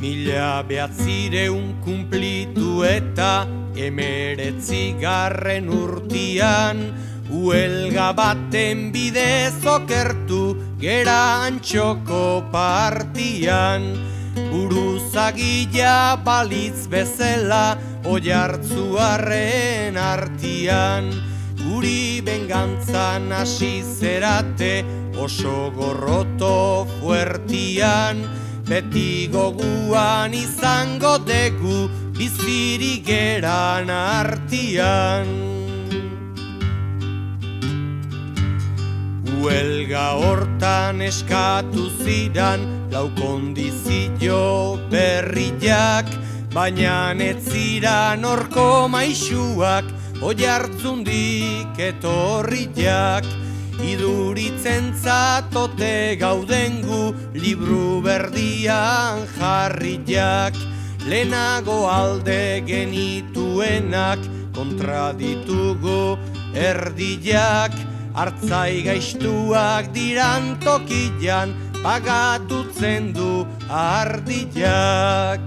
1900 kunplitu eta 19. urtian, huelga baten bidez okertu gera Antxoko partian. Buruzagila balitz bezala Oiartzuarren artian. Guri bengantzan hasi zerate oso gorroto fuertian. Beti goguan izango degu bizirik geran artian. Huelga hortan eskatu zidan lau kondizio berriak, baina ez ziran horko maisuak Oiartzundik etorriak. Iduritzen zatote gaudengu libru berdian jarriak. Lehenago alde genituenak kontraditugu erdiak. Artzai gaiztuak diran tokian pagatutzen du ardiak.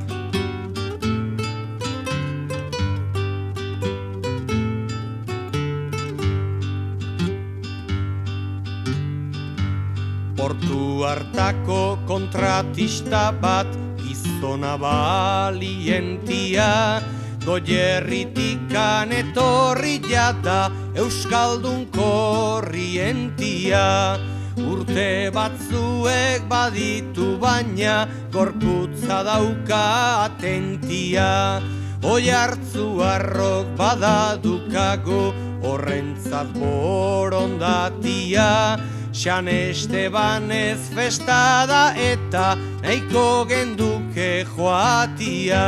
Portu hartako kontratista bat gizona balientia, Goierritikan etorri jada Euskaldun korrientia. Urte batzuek baditu baina gorputza dauka atentia. Oiartzuarrok badadukago horrentzat borondatia. San Estebanez festa da eta nahiko genduke joatia.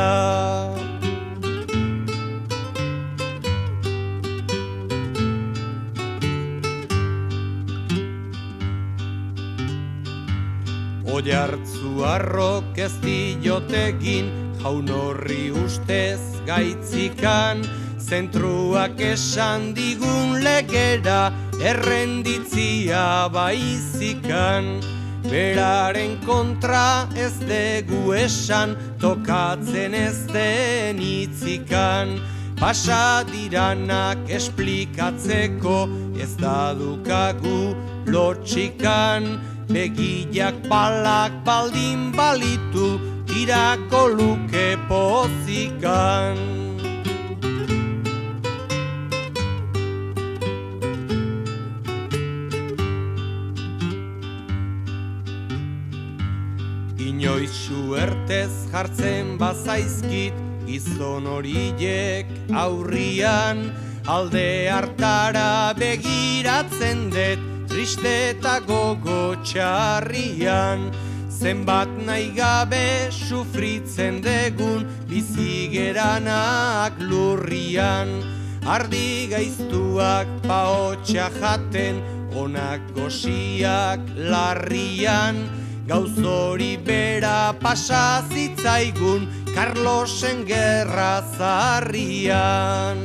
Oiartzuarrok ez diotegin jaun horri ustez gaitzikan. Zentruak esan digun legera errenditzia baizikan. Beraren kontra ez degu esan, tokatzen ez den hitzikan. Pasadiranak esplikatzeko ez dadukagu lotxikan. Begiak balak baldin balitu tirako luke pozikan. Inoiz suertez jartzen bazaizkit gizon horiek aurrian. Alde hartara begiratzen dut triste eta gogo txarrian. Zenbat nahi gabe sufritzen degun bizigeranak lurrian. Ardi gaiztuak paotxa jaten onak gosiak larrian. Gauz hori bera pasa zitzaigun Carlosen gerra zarrian.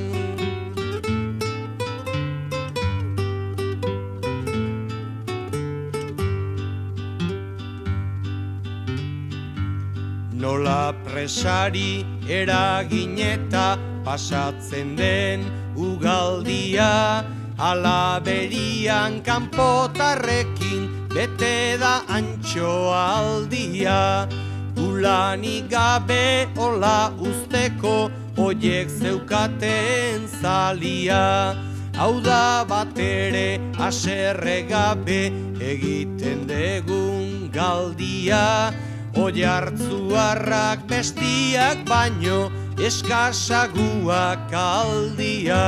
Nola presari eragin eta pasatzen den ugaldia. Alaberian kanpotarrekin bete da Antxoaldia. Ulanik gabe hola usteko oiek zeukaten zalia. Hau da batere haserre gabe egiten degun galdia. Oiartzuarrak bestiak baino eskasaguak aldia.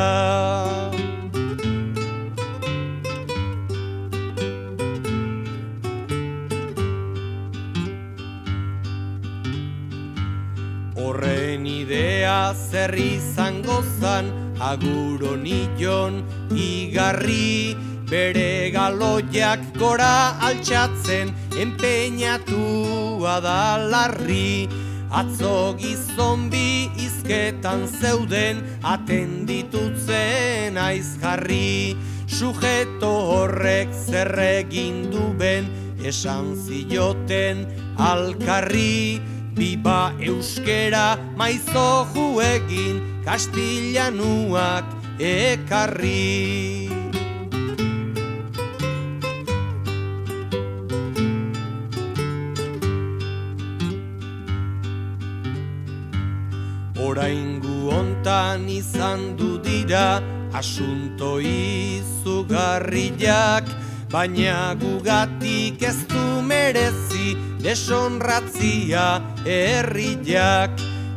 Horren idea zer izango zan aguro nion igarri. Bere galoiak gora altxatzen enpeinatua da larri. Atzo gizon bi izketan zeuden atenditutzen aizjarri. Sujeto horrek zer egin du ben esan zioten alkarri. biba euskera maizoju egin, kastillanuak ekarri. Oraingu hontan izan du dira asunto izugarriak, baina gugatik ez du merezi deshonratzia herriak.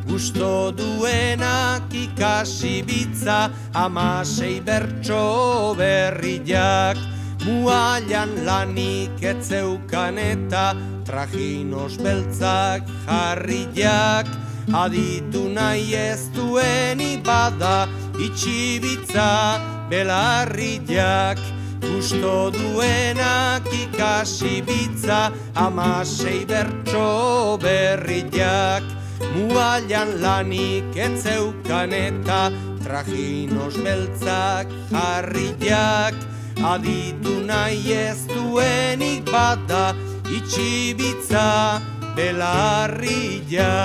Gusto duenak ikasi bitza 16 bertso berriak, muailan lanik etzeukan eta trajinos beltzak jarriak. Aditu nahi ez duenik bada itxibitza belarriak, gusto duenak ikasi bitza 16 bertso berriak, muailan lanik etzeukan eta trajinos beltzak jarriak. Aditu nahi ez duenik bada itxibitza belarriak.